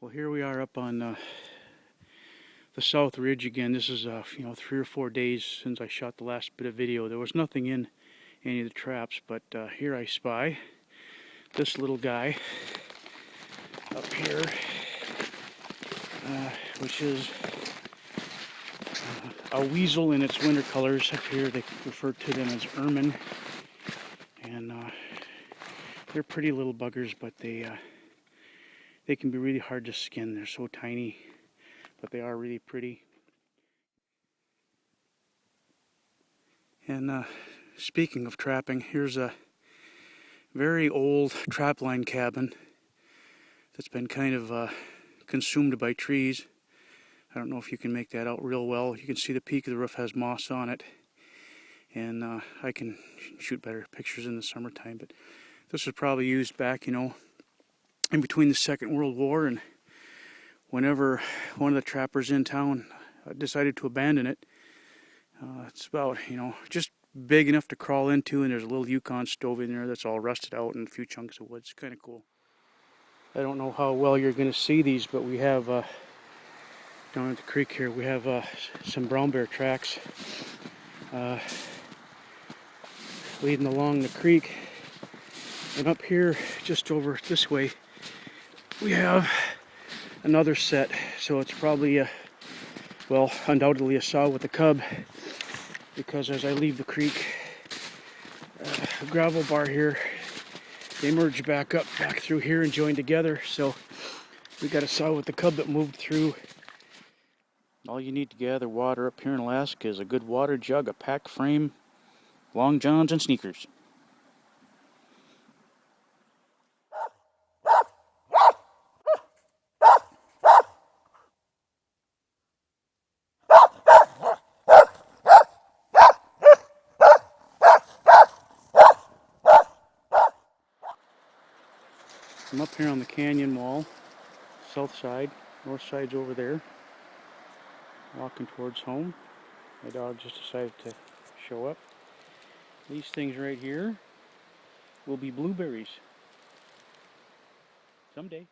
Well, here we are up on the South Ridge again. This is 3 or 4 days since I shot the last bit of video. There was nothing in any of the traps, but here I spy this little guy up here, which is a weasel in its winter colors. Up here they refer to them as ermine, and they're pretty little buggers, but they can be really hard to skin. They're so tiny, but they are really pretty. And speaking of trapping, here's a very old trapline cabin that's been kind of consumed by trees. I don't know if you can make that out real well. You can see the peak of the roof has moss on it, and I can shoot better pictures in the summertime, but this was probably used back, in between the Second World War, and whenever one of the trappers in town decided to abandon it. It's about, just big enough to crawl into, and there's a little Yukon stove in there that's all rusted out and a few chunks of wood. It's kind of cool. I don't know how well you're going to see these, but we have, down at the creek here, we have some brown bear tracks leading along the creek. And up here, just over this way, we have another set. So it's probably, undoubtedly a sow with a cub, because as I leave the creek, a gravel bar here, they merge back through here and join together. So we got a sow with the cub that moved through. All you need to gather water up here in Alaska is a good water jug, a pack frame, long johns, and sneakers. I'm up here on the canyon wall, south side, north side's over there, walking towards home. My dog just decided to show up. These things right here will be blueberries someday.